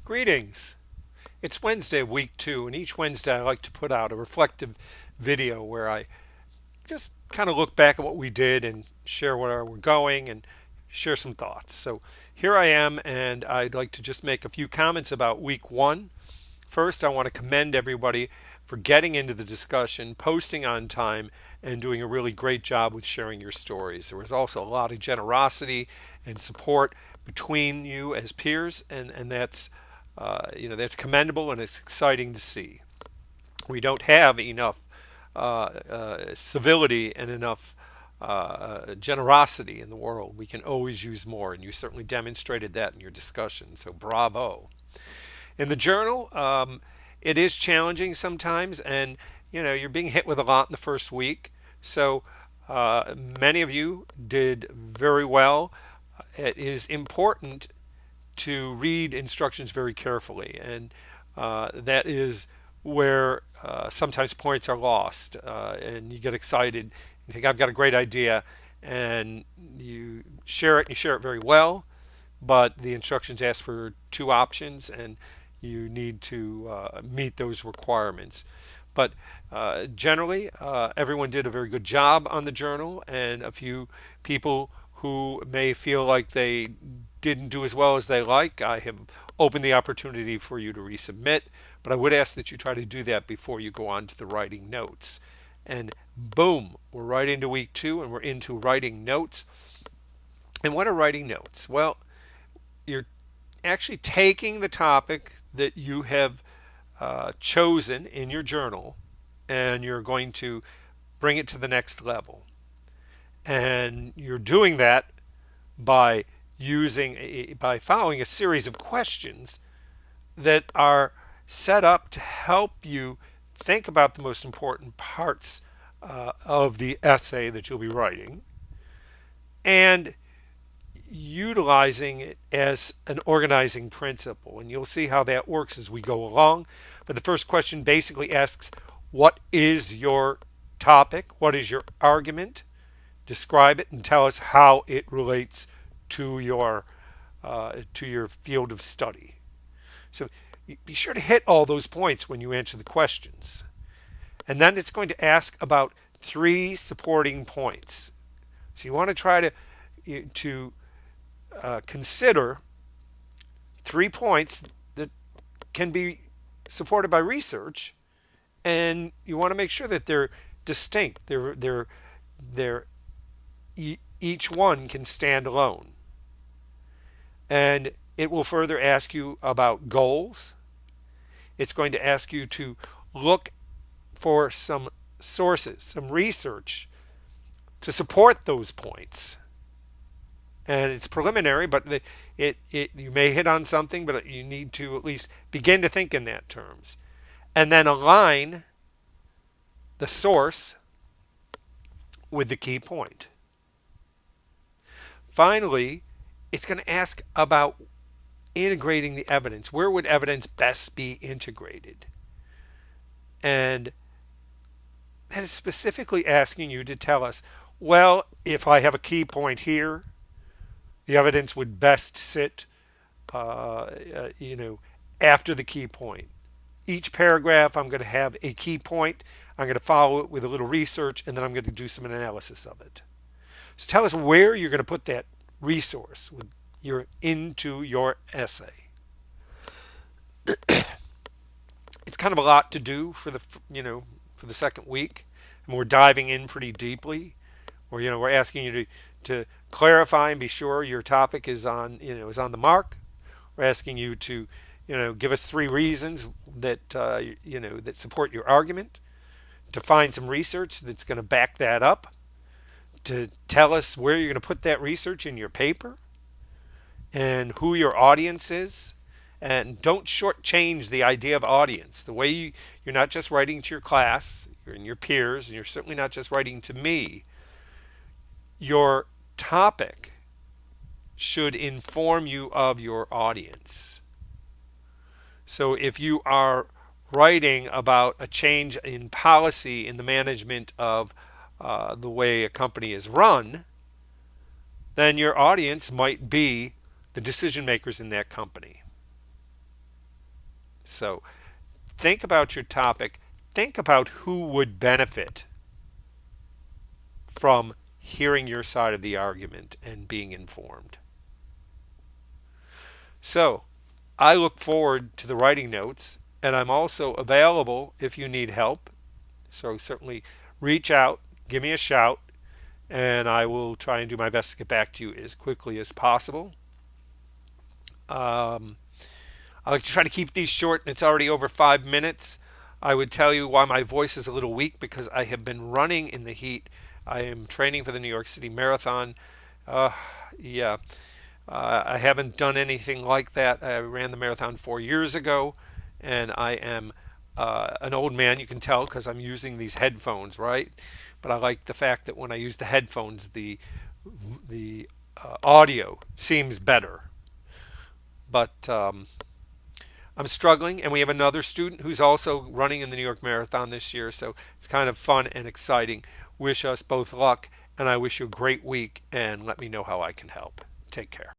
Greetings. It's Wednesday, week 2, and each Wednesday I like to put out a reflective video where I just kind of look back at what we did and share where we're going and share some thoughts. So here I am, and I'd like to just make a few comments about week 1. First, I want to commend everybody for getting into the discussion, posting on time, and doing a really great job with sharing your stories. There was also a lot of generosity and support between you as peers, and that's commendable and it's exciting to see. We don't have enough civility and enough generosity in the world. We can always use more, and you certainly demonstrated that in your discussion. So bravo. In the journal, it is challenging sometimes, and you're being hit with a lot in the first week. So many of you did very well. It is important to read instructions very carefully, and that is where sometimes points are lost, and you get excited. You think I've got a great idea, and you share it. You share it very well, but the instructions ask for 2 options, and you need to meet those requirements. But generally, everyone did a very good job on the journal, and a few people who may feel like they didn't do as well as they like, I have opened the opportunity for you to resubmit, but I would ask that you try to do that before you go on to the writing notes. And boom, we're right into week 2, and we're into writing notes. And what are writing notes? Well, you're actually taking the topic that you have chosen in your journal, and you're going to bring it to the next level. And you're doing that by by following a series of questions that are set up to help you think about the most important parts of the essay that you'll be writing, and utilizing it as an organizing principle. And you'll see how that works as we go along. But the first question basically asks, what is your topic? What is your argument? Describe it and tell us how it relates to your field of study. So be sure to hit all those points when you answer the questions. And then it's going to ask about 3 supporting points. So you want to try to consider 3 points that can be supported by research, and you want to make sure that they're distinct. Each one can stand alone. And it will further ask you about goals. It's going to ask you to look for some sources, some research to support those points. And it's preliminary, but you may hit on something, but you need to at least begin to think in that terms. And then align the source with the key point. Finally, it's going to ask about integrating the evidence. Where would evidence best be integrated? And that is specifically asking you to tell us, well, if I have a key point here, the evidence would best sit, after the key point. Each paragraph, I'm going to have a key point. I'm going to follow it with a little research, and then I'm going to do some analysis of it. So tell us where you're going to put that resource into your essay. It's kind of a lot to do for the second week, and we're diving in pretty deeply. We're asking you to clarify and be sure your topic is on the mark. We're asking you to give us 3 reasons that that support your argument, to find some research that's going to back that up, to tell us where you're going to put that research in your paper, and who your audience is. And don't shortchange the idea of audience. The way you're not just writing to your class, you're in your peers, and you're certainly not just writing to me. Your topic should inform you of your audience. So if you are writing about a change in policy in the management of the way a company is run, then your audience might be the decision makers in that company. So think about your topic. Think about who would benefit from hearing your side of the argument and being informed. So I look forward to the writing notes, and I'm also available if you need help. So certainly reach out, give me a shout, and I will try and do my best to get back to you as quickly as possible. Um, I like to try to keep these short, and it's already over 5 minutes. I would tell you why my voice is a little weak because I have been running in the heat. I am training for the New York City Marathon. Uh, yeah, I haven't done anything like that. I ran the marathon 4 years ago, and I am an old man. You can tell because I'm using these headphones, right? But I like the fact that when I use the headphones, the audio seems better. But I'm struggling, and we have another student who's also running in the New York Marathon this year, so it's kind of fun and exciting. Wish us both luck, and I wish you a great week, and let me know how I can help. Take care.